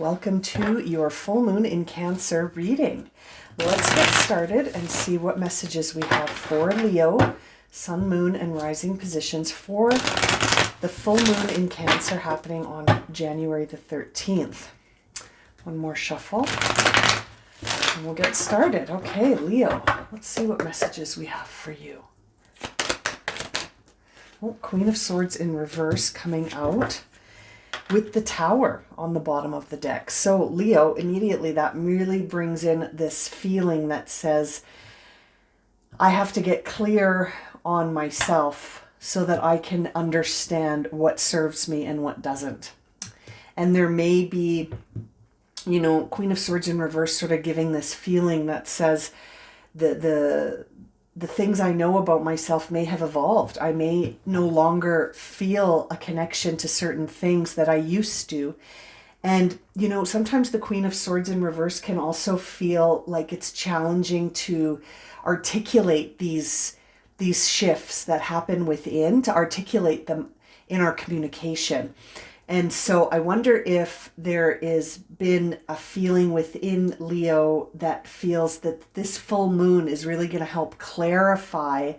Welcome to your full moon in Cancer reading. Let's get started and see what messages we have for Leo, sun, moon, and rising positions for the full moon in Cancer happening on January the 13th. One more shuffle and we'll get started. Okay, Leo, let's see what messages we have for you. Oh, Queen of Swords in reverse coming out with the Tower on the bottom of the deck. So Leo, immediately that really brings in this feeling that says, I have to get clear on myself so that I can understand what serves me and what doesn't. And there may be, Queen of Swords in reverse sort of giving this feeling that says the things I know about myself may have evolved. I may no longer feel a connection to certain things that I used to. And, sometimes the Queen of Swords in reverse can also feel like it's challenging to articulate these shifts that happen within, to articulate them in our communication. And so I wonder if there has been a feeling within Leo that feels that this full moon is really going to help clarify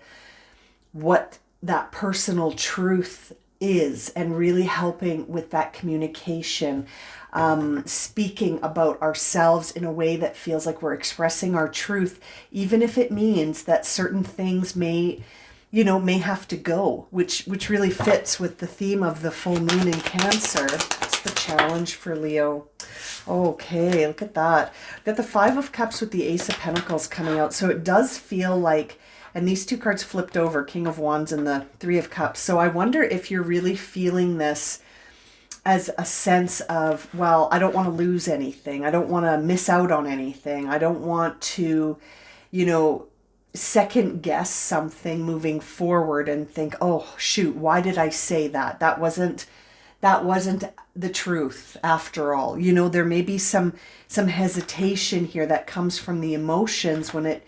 what that personal truth is and really helping with that communication, speaking about ourselves in a way that feels like we're expressing our truth, even if it means that certain things may have to go, which really fits with the theme of the full moon in Cancer. That's the challenge for Leo. Okay, look at that. We've got the Five of Cups with the Ace of Pentacles coming out. So it does feel like, and these two cards flipped over, King of Wands and the Three of Cups. So I wonder if you're really feeling this as a sense of, well, I don't want to lose anything. I don't want to miss out on anything. I don't want to, second guess something moving forward and think, oh shoot, why did I say that? That wasn't the truth after all. There may be some hesitation here that comes from the emotions when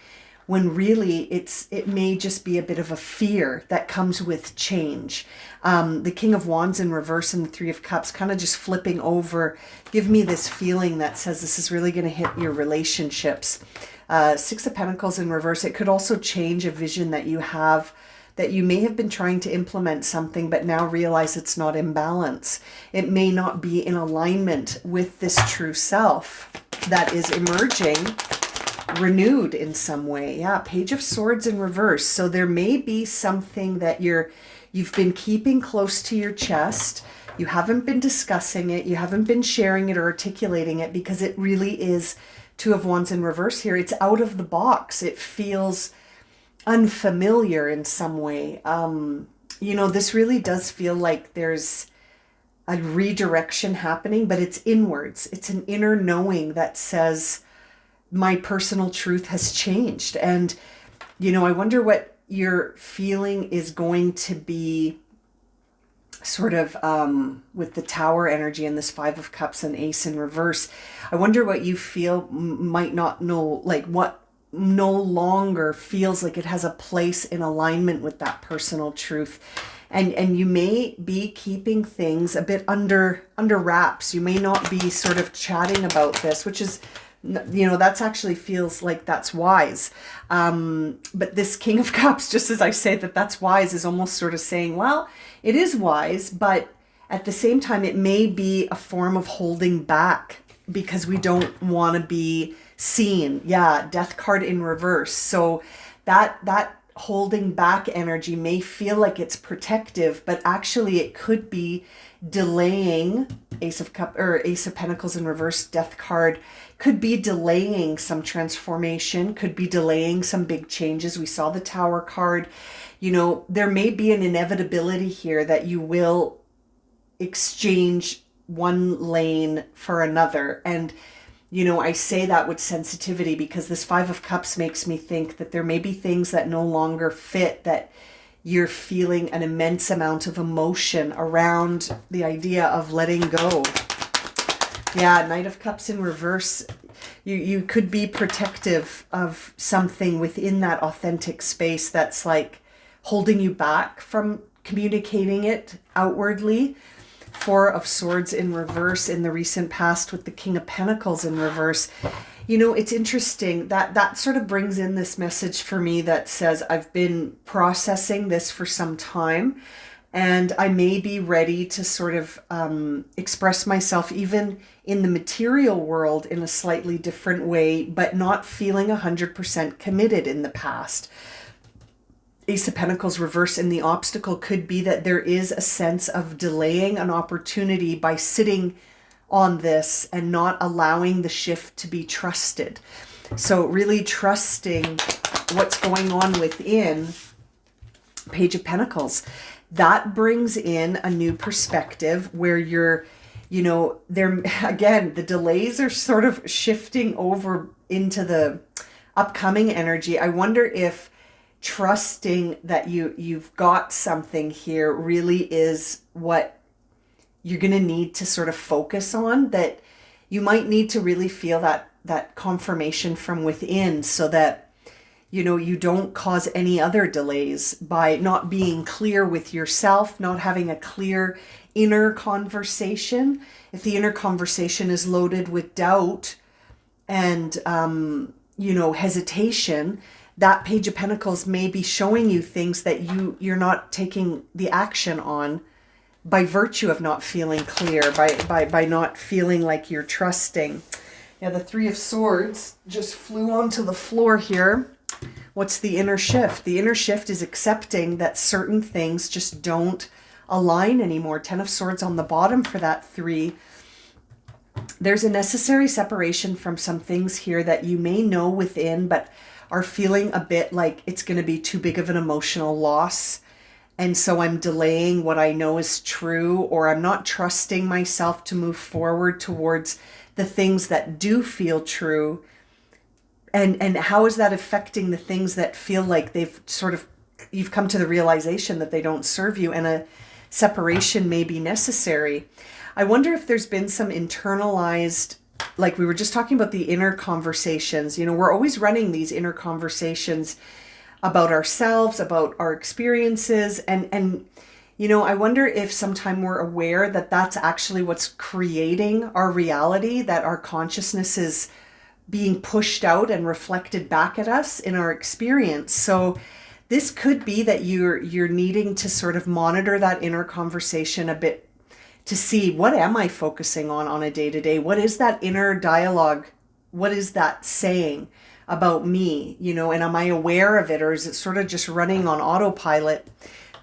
really it may just be a bit of a fear that comes with change. The King of Wands in reverse and the Three of Cups kind of just flipping over give me this feeling that says this is really going to hit your relationships. Six of Pentacles in reverse. It could also change a vision that you have, that you may have been trying to implement something but now realize it's not in balance. It may not be in alignment with this true self that is emerging, renewed in some way. Yeah, Page of Swords in reverse. So there may be something that you've been keeping close to your chest. You haven't been discussing it. You haven't been sharing it or articulating it because it really is Two of Wands in reverse here. It's out of the box. It feels unfamiliar in some way. This really does feel like there's a redirection happening, but it's inwards. It's an inner knowing that says, my personal truth has changed. And, I wonder what your feeling is going to be sort of with the Tower energy and this Five of Cups and Ace in reverse. I wonder what you feel might not know, like what no longer feels like it has a place in alignment with that personal truth. And you may be keeping things a bit under wraps. You may not be sort of chatting about this, which is, that's actually feels like that's wise. But this King of Cups, just as I say that's wise, is almost sort of saying, well, it is wise, but at the same time, it may be a form of holding back because we don't want to be seen. Yeah, Death card in reverse. So that holding back energy may feel like it's protective, but actually it could be delaying. Ace of Pentacles in reverse, Death card, could be delaying some transformation, could be delaying some big changes. We saw the Tower card. There may be an inevitability here that you will exchange one lane for another. And, I say that with sensitivity because this Five of Cups makes me think that there may be things that no longer fit, that you're feeling an immense amount of emotion around the idea of letting go. Yeah, Knight of Cups in reverse. You could be protective of something within that authentic space that's like holding you back from communicating it outwardly. Four of Swords in reverse in the recent past with the King of Pentacles in reverse. You know, it's interesting that that sort of brings in this message for me that says I've been processing this for some time, and I may be ready to sort of express myself even in the material world in a slightly different way, but not feeling 100% committed in the past. Ace of Pentacles reverse in the obstacle could be that there is a sense of delaying an opportunity by sitting on this and not allowing the shift to be trusted. So really trusting what's going on within. Page of Pentacles. That brings in a new perspective where you're, you know, there again, the delays are sort of shifting over into the upcoming energy. I wonder if trusting that you've got something here really is what you're going to need to sort of focus on, that you might need to really feel that confirmation from within, so that, you know, you don't cause any other delays by not being clear with yourself, not having a clear inner conversation. If the inner conversation is loaded with doubt and, you know, hesitation, that Page of Pentacles may be showing you things that you're not taking the action on by virtue of not feeling clear, by not feeling like you're trusting. Now the Three of Swords just flew onto the floor here. What's the inner shift? The inner shift is accepting that certain things just don't align anymore. Ten of Swords on the bottom for that three. There's a necessary separation from some things here that you may know within, but are feeling a bit like it's going to be too big of an emotional loss. And so I'm delaying what I know is true, or I'm not trusting myself to move forward towards the things that do feel true. And how is that affecting the things that feel like you've come to the realization that they don't serve you, and a separation may be necessary. I wonder if there's been some internalized, like we were just talking about the inner conversations. You know, we're always running these inner conversations about ourselves, about our experiences. And you know, I wonder if sometime we're aware that that's actually what's creating our reality, that our consciousness is being pushed out and reflected back at us in our experience. So this could be that you're needing to sort of monitor that inner conversation a bit to see, what am I focusing on a day-to-day? What is that inner dialogue? What is that saying about me? You know, and am I aware of it, or is it sort of just running on autopilot?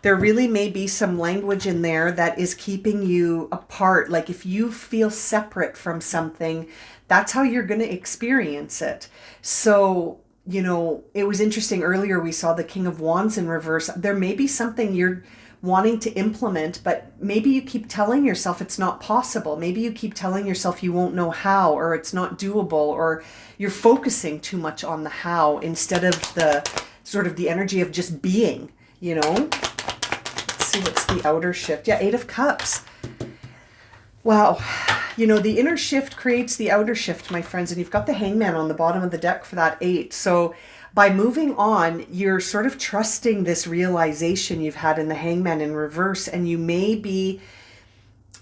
There really may be some language in there that is keeping you apart. Like if you feel separate from something, that's how you're going to experience it. So, you know, it was interesting earlier, we saw the King of Wands in reverse. There may be something you're wanting to implement, but maybe you keep telling yourself it's not possible. Maybe you keep telling yourself you won't know how, or it's not doable, or you're focusing too much on the how instead of the sort of the energy of just being, you know. Let's see, what's the outer shift? Yeah, Eight of Cups. Wow. You know, the inner shift creates the outer shift, my friends, and you've got the Hangman on the bottom of the deck for that 8. So by moving on, you're sort of trusting this realization you've had in the Hangman in reverse, and you may be,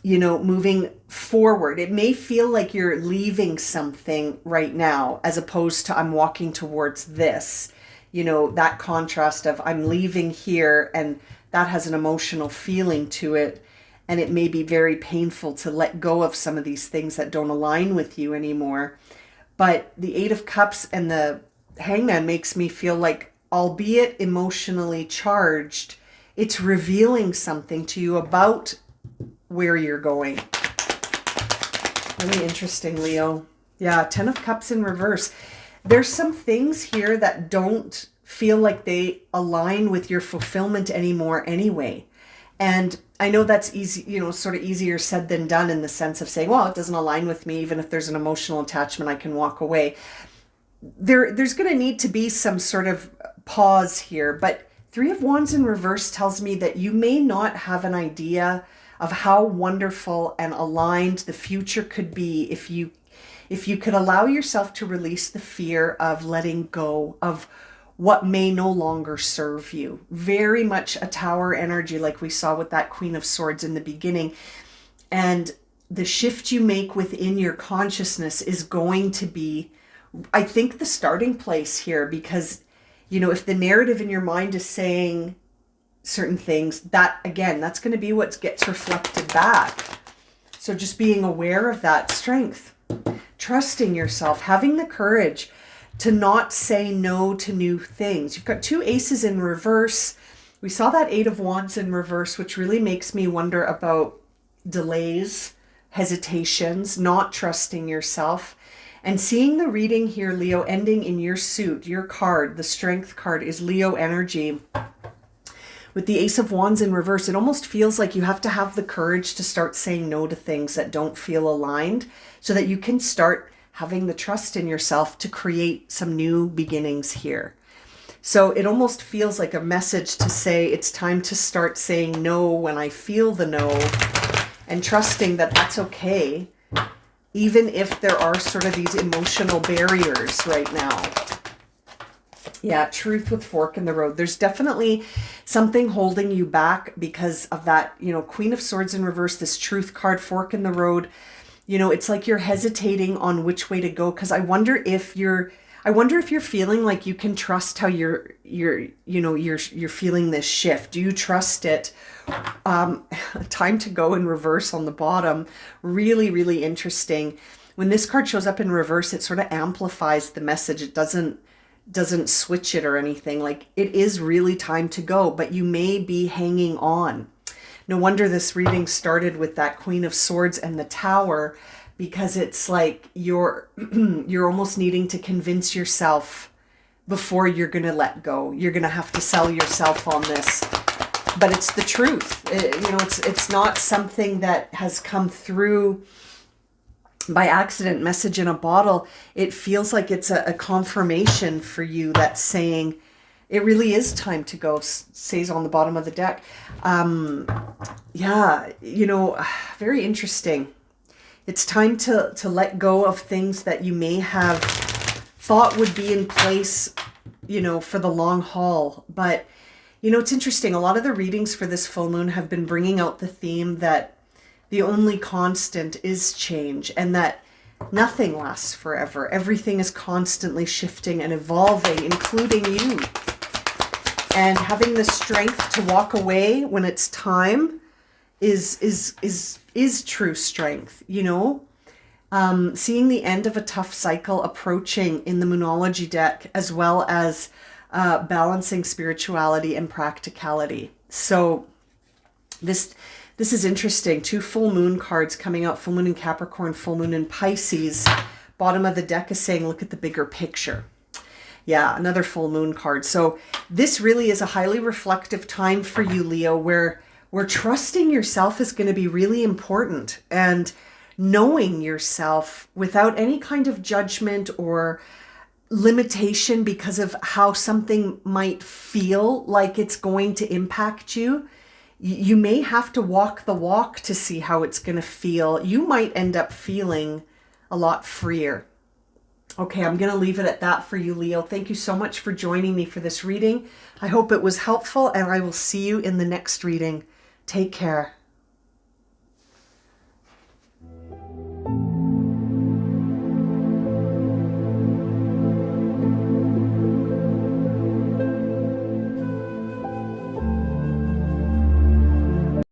you know, moving forward. It may feel like you're leaving something right now, as opposed to I'm walking towards this. You know, that contrast of I'm leaving here, and that has an emotional feeling to it. And it may be very painful to let go of some of these things that don't align with you anymore. But the Eight of Cups and the Hangman makes me feel like, albeit emotionally charged, it's revealing something to you about where you're going. Really interesting, Leo. Yeah, Ten of Cups in reverse. There's some things here that don't feel like they align with your fulfillment anymore anyway. And I know that's easy, you know, sort of easier said than done, in the sense of saying, well, it doesn't align with me. Even if there's an emotional attachment, I can walk away. There's going to need to be some sort of pause here. But Three of Wands in reverse tells me that you may not have an idea of how wonderful and aligned the future could be if you could allow yourself to release the fear of letting go of what may no longer serve you. Very much a Tower energy, like we saw with that Queen of Swords in the beginning. And the shift you make within your consciousness is going to be, I think, the starting place here, because, if the narrative in your mind is saying certain things, that, again, that's going to be what gets reflected back. So just being aware of that strength, trusting yourself, having the courage to not say no to new things. You've got 2 aces in reverse. We saw that 8 of Wands in reverse, which really makes me wonder about delays, hesitations, not trusting yourself. And seeing the reading here, Leo, ending in your suit, your card, the Strength card, is Leo energy. With the Ace of Wands in reverse, it almost feels like you have to have the courage to start saying no to things that don't feel aligned, so that you can start having the trust in yourself to create some new beginnings here. So it almost feels like a message to say it's time to start saying no when I feel the no, and trusting that that's okay, even if there are sort of these emotional barriers right now. Yeah, Truth with fork in the road. There's definitely something holding you back because of that, Queen of Swords in reverse, this Truth card, fork in the road. It's like you're hesitating on which way to go, because I wonder if you're feeling like you can trust how you're feeling this shift. Do you trust it? Time to go in reverse on the bottom. Really, really interesting. When this card shows up in reverse, it sort of amplifies the message. It doesn't switch it or anything. Like, it is really time to go, but you may be hanging on. No wonder this reading started with that Queen of Swords and the Tower, because it's like you're almost needing to convince yourself before you're going to let go. You're going to have to sell yourself on this. But it's the truth. It's not something that has come through by accident, message in a bottle. It feels like it's a confirmation for you that's saying it really is time to go, says on the bottom of the deck. Very interesting. It's time to let go of things that you may have thought would be in place, for the long haul. But, it's interesting. A lot of the readings for this full moon have been bringing out the theme that the only constant is change, and that nothing lasts forever. Everything is constantly shifting and evolving, including you. And having the strength to walk away when it's time is true strength, Seeing the end of a tough cycle approaching in the Moonology deck, as well as balancing spirituality and practicality. So this is interesting. 2 full moon cards coming out, full moon in Capricorn, full moon in Pisces. Bottom of the deck is saying, look at the bigger picture. Yeah, another full moon card. So this really is a highly reflective time for you, Leo, where trusting yourself is going to be really important, and knowing yourself without any kind of judgment or limitation because of how something might feel like it's going to impact you. You may have to walk the walk to see how it's going to feel. You might end up feeling a lot freer. Okay, I'm going to leave it at that for you, Leo. Thank you so much for joining me for this reading. I hope it was helpful, and I will see you in the next reading. Take care.